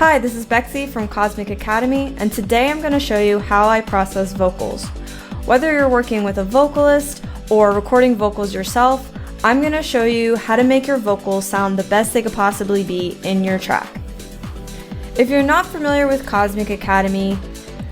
Hi, this is Bexxie from Cosmic Academy, and today I'm going to show you how I process vocals. Whether you're working with a vocalist or recording vocals yourself, I'm going to show you how to make your vocals sound the best they could possibly be in your track. If you're not familiar with Cosmic Academy,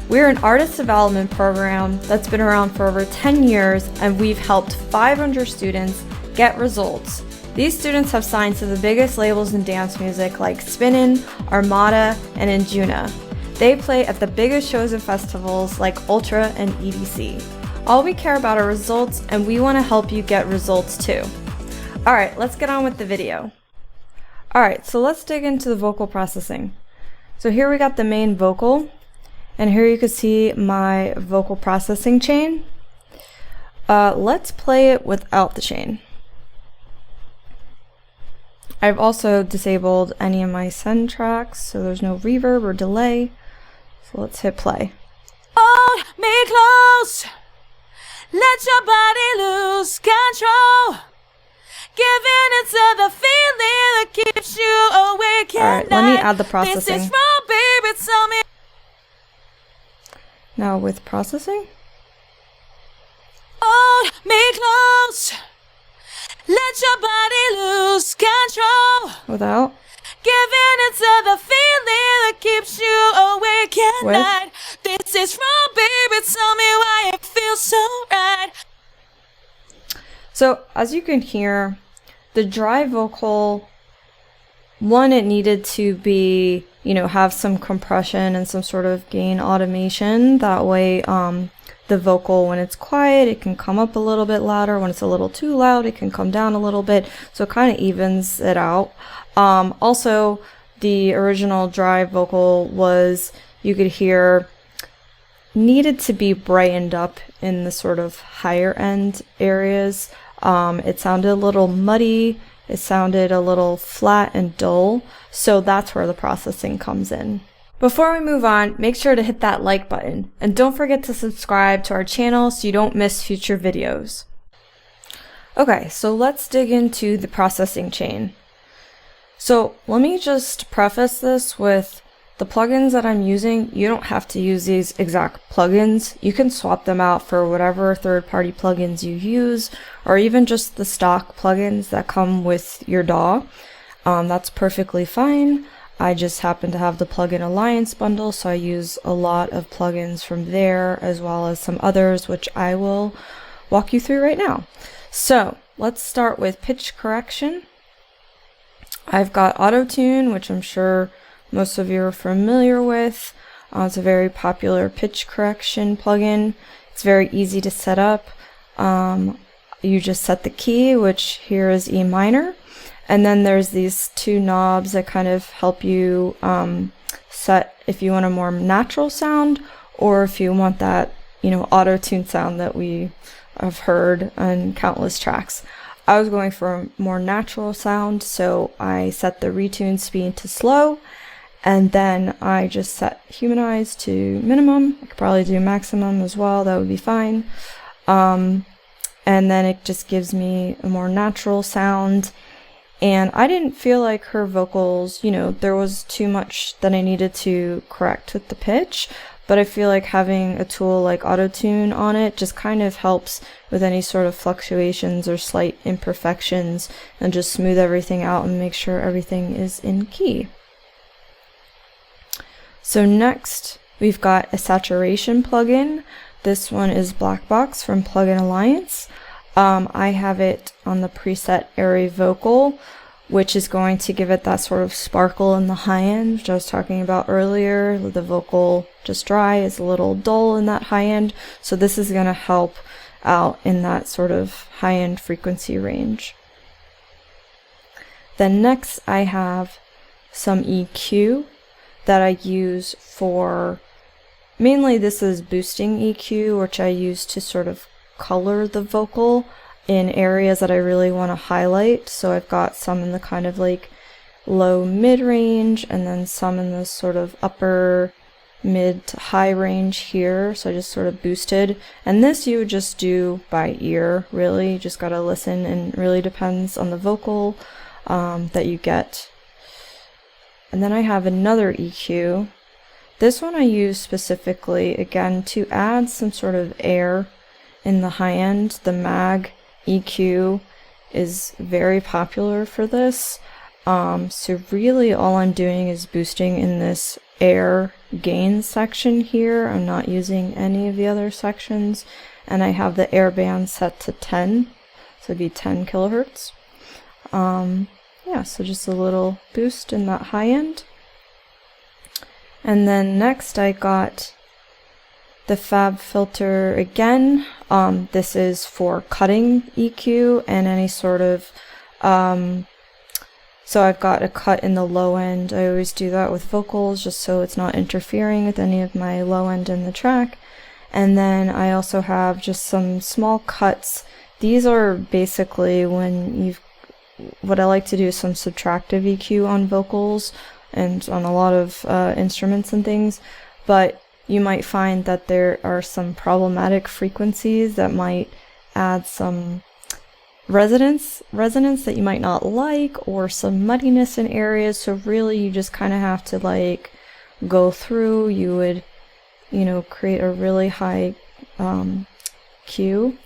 we're an artist development program that's been around for over 10 years, and we've helped 500 students get results. These students have signed to the biggest labels in dance music like Spinnin, Armada, and Anjuna. They play at the biggest shows and festivals like Ultra and EDC. All we care about are results, and we want to help you get results too. Alright, let's get on with the video. Alright, so let's dig into the vocal processing. So here we got the main vocal, and here you can see my vocal processing chain. Let's play it without the chain. I've also disabled any of my send tracks, so there's no reverb or delay. So let's hit play. Hold me close, let your body lose control, giving it to the feeling that keeps you awake at Alright, let me add the processing. This is wrong, baby, tell me. Now with processing. Hold me close, let your body lose control. Without. Giving it to the feeling that keeps you awake at night. This is wrong, baby, tell me why it feels so right. So as you can hear, the dry vocal, one, it needed to be, have some compression and some sort of gain automation. That way, the vocal, when it's quiet, it can come up a little bit louder. When it's a little too loud, it can come down a little bit. So it kind of evens it out. Also, the original dry vocal was, you could hear, needed to be brightened up in the sort of higher end areas. It sounded a little muddy. It sounded a little flat and dull. So that's where the processing comes in. Before we move on, make sure to hit that like button, and don't forget to subscribe to our channel so you don't miss future videos. Okay, so let's dig into the processing chain. So let me just preface this with the plugins that I'm using. You don't have to use these exact plugins. You can swap them out for whatever third-party plugins you use, or even just the stock plugins that come with your DAW. That's perfectly fine. I just happen to have the Plugin Alliance bundle, so I use a lot of plugins from there, as well as some others, which I will walk you through right now. So let's start with pitch correction. I've got Auto-Tune, which I'm sure most of you are familiar with. It's a very popular pitch correction plugin. It's very easy to set up. You just set the key, which here is E minor. And then there's these two knobs that kind of help you set if you want a more natural sound, or if you want that, auto-tune sound that we have heard on countless tracks. I was going for a more natural sound, so I set the retune speed to slow, and then I just set humanize to minimum. I could probably do maximum as well, that would be fine. And then it just gives me a more natural sound. And I didn't feel like her vocals, there was too much that I needed to correct with the pitch, but I feel like having a tool like Auto-Tune on it just kind of helps with any sort of fluctuations or slight imperfections, and just smooth everything out and make sure everything is in key. So next, we've got a saturation plugin. This one is Black Box from Plugin Alliance. I have it on the preset Airy Vocal, which is going to give it that sort of sparkle in the high end, which I was talking about earlier. The vocal just dry is a little dull in that high end, so this is going to help out in that sort of high end frequency range. Then next I have some EQ that I use for, mainly this is boosting EQ, which I use to sort of color the vocal in areas that I really want to highlight. So I've got some in the kind of like low mid range, and then some in the sort of upper mid to high range here. So I just sort of boosted, and this you would just do by ear, really. You just gotta listen, and it really depends on the vocal that you get. And then I have another EQ. This one I use specifically, again, to add some sort of air in the high end. The mag EQ is very popular for this. So really all I'm doing is boosting in this air gain section here. I'm not using any of the other sections. And I have the air band set to 10. So it'd be 10 kilohertz. Yeah, so just a little boost in that high end. And then next I got the Fab filter again. This is for cutting EQ and any sort of, so I've got a cut in the low end. I always do that with vocals just so it's not interfering with any of my low end in the track. And then I also have just some small cuts. These are basically when what I like to do is some subtractive EQ on vocals and on a lot of instruments and things, but you might find that there are some problematic frequencies that might add some resonance that you might not like, or some muddiness in areas. So really you just kind of have to like go through. You would, create a really high Q,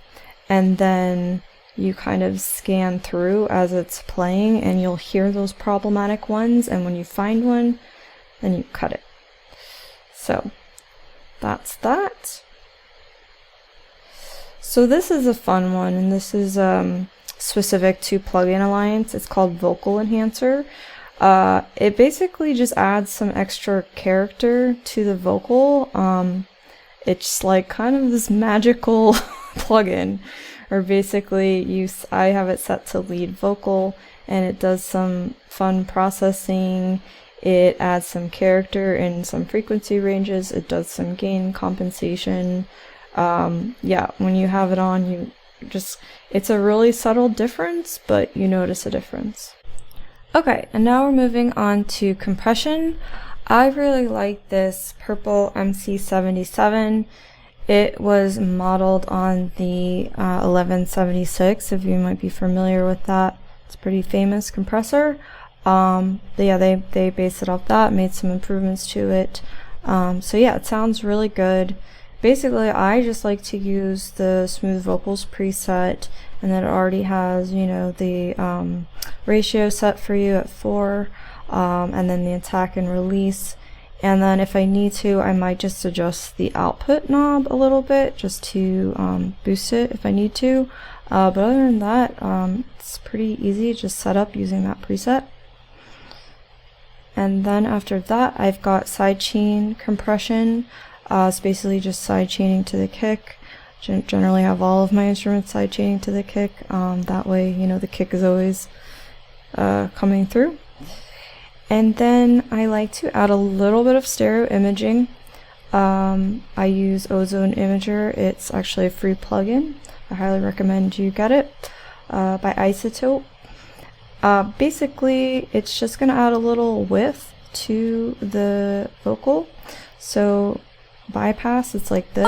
and then you kind of scan through as it's playing, and you'll hear those problematic ones, and when you find one, then you cut it. So that's that. So this is a fun one, and this is specific to Plugin Alliance. It's called Vocal Enhancer. It basically just adds some extra character to the vocal. It's like kind of this magical plugin. Or basically, I have it set to lead vocal, and it does some fun processing. It adds some character in some frequency ranges. It does some gain compensation. Yeah, when you have it on, it's a really subtle difference, but you notice a difference. Okay, and now we're moving on to compression. I really like this purple MC77. It was modeled on the 1176, if you might be familiar with that. It's a pretty famous compressor. Yeah, they based it off that, made some improvements to it. So yeah, it sounds really good. Basically, I just like to use the Smooth Vocals preset, and then it already has, the ratio set for you at 4, and then the attack and release. And then if I need to, I might just adjust the output knob a little bit just to boost it if I need to. But other than that, it's pretty easy to just set up using that preset. And then after that, I've got sidechain compression. It's basically just sidechaining to the kick. Generally have all of my instruments sidechaining to the kick. That way, the kick is always coming through. And then I like to add a little bit of stereo imaging. I use Ozone Imager. It's actually a free plugin. I highly recommend you get it, by Isotope. Basically, it's just going to add a little width to the vocal. So bypass, it's like this.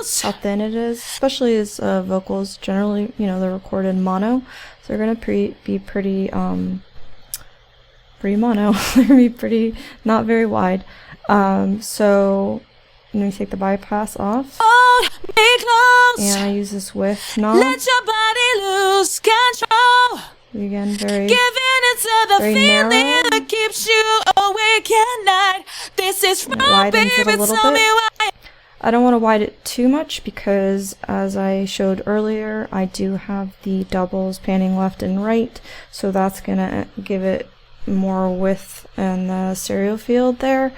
See how thin it is, especially as vocals generally, they're recorded mono, so they're going to be pretty mono. They're gonna be pretty not very wide. So you take the bypass off, and I use this width knob. Let your body lose control. Again, very feeling narrow. that keeps you awake at night. This is from Widens it a baby, little tell me bit. why. I don't want to widen it too much because, as I showed earlier, I do have the doubles panning left and right, so that's gonna give it more width in the stereo field there.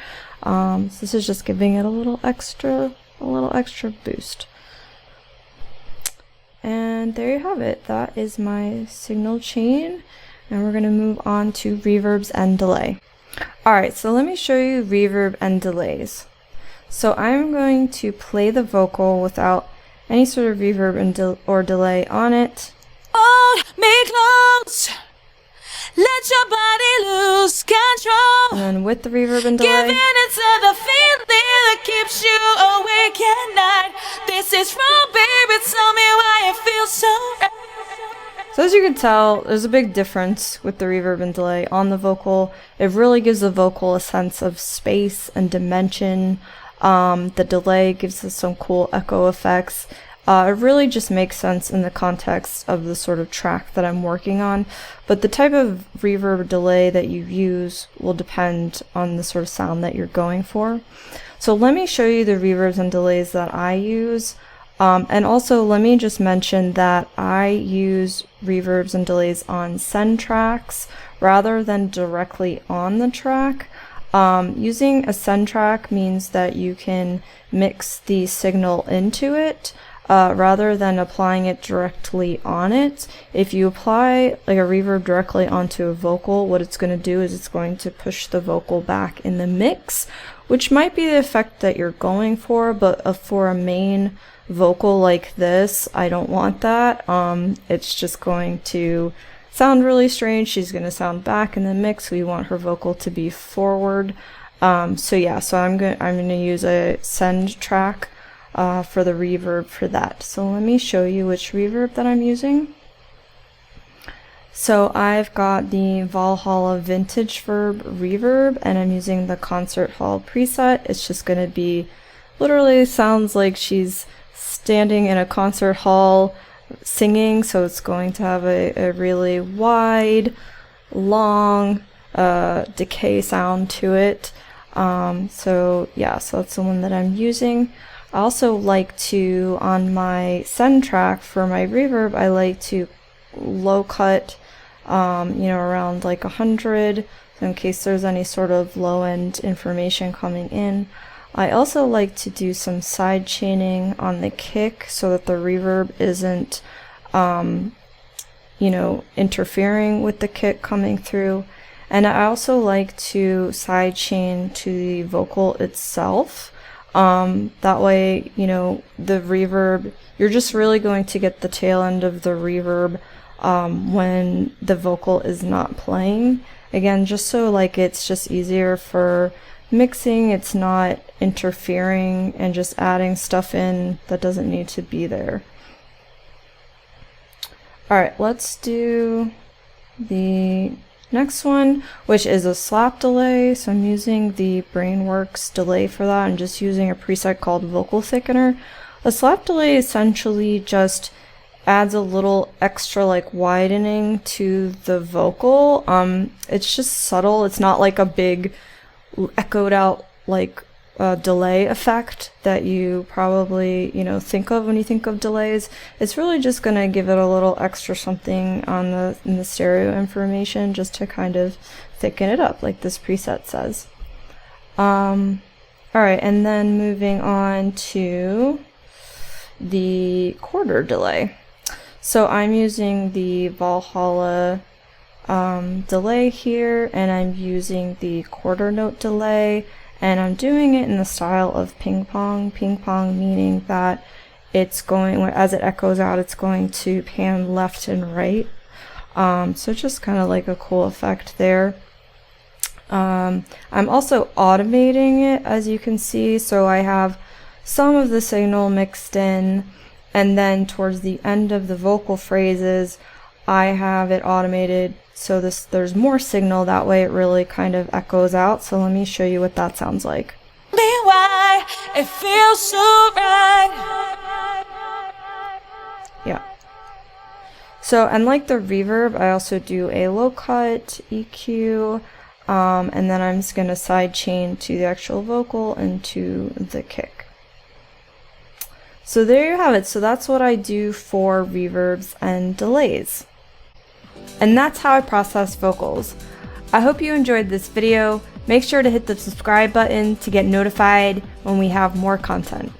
So this is just giving it a little extra boost. And there you have it. That is my signal chain, and we're going to move on to reverbs and delay. Alright, so let me show you reverb and delays. So I'm going to play the vocal without any sort of reverb or delay on it. Hold me close. Let your body lose control. And then with the reverb and delay. Giving it to the feeling that keeps you awake at night. This is from baby, tell me why it feels so right. So as you can tell, there's a big difference with the reverb and delay on the vocal. It really gives the vocal a sense of space and dimension. The delay gives us some cool echo effects. It really just makes sense in the context of the sort of track that I'm working on, but the type of reverb delay that you use will depend on the sort of sound that you're going for. So let me show you the reverbs and delays that I use, and also let me just mention that I use reverbs and delays on send tracks rather than directly on the track. Using a send track means that you can mix the signal into it rather than applying it directly on it. If you apply like a reverb directly onto a vocal, what it's going to do is it's going to push the vocal back in the mix, which might be the effect that you're going for, but for a main vocal like this, I don't want that. It's just going to sound really strange. She's going to sound back in the mix. We want her vocal to be forward. So yeah, so I'm going to use a send track for the reverb for that. So let me show you which reverb that I'm using. So I've got the Valhalla Vintage Verb reverb, and I'm using the Concert Hall preset. It's just going to be, literally sounds like she's standing in a concert hall singing, so it's going to have a really wide, long decay sound to it. So yeah, so that's the one that I'm using. I also like to, on my send track for my reverb, I like to low cut, around like 100, so in case there's any sort of low end information coming in. I also like to do some side chaining on the kick so that the reverb isn't, interfering with the kick coming through. And I also like to side chain to the vocal itself. That way, the reverb, you're just really going to get the tail end of the reverb when the vocal is not playing. Again, just so like it's just easier for mixing, it's not interfering and just adding stuff in that doesn't need to be there. Alright, let's do the next one, which is a slap delay. So I'm using the Brainworks delay for that. I'm just using a preset called Vocal Thickener. A slap delay essentially just adds a little extra like widening to the vocal. It's just subtle. It's not like a big echoed out like delay effect that you probably think of when you think of delays. It's really just going to give it a little extra something on in the stereo information just to kind of thicken it up like this preset says. Alright, and then moving on to the quarter delay. So I'm using the Valhalla delay here, and I'm using the quarter note delay, and I'm doing it in the style of ping pong. Ping pong meaning that it's going, as it echoes out, it's going to pan left and right. So just kind of like a cool effect there. I'm also automating it, as you can see, so I have some of the signal mixed in, and then towards the end of the vocal phrases I have it automated so there's more signal, that way it really kind of echoes out. So let me show you what that sounds like. Why it feels so right. Yeah. So, and like the reverb, I also do a low cut EQ, and then I'm just going to side chain to the actual vocal and to the kick. So there you have it. So that's what I do for reverbs and delays. And that's how I process vocals. I hope you enjoyed this video. Make sure to hit the subscribe button to get notified when we have more content.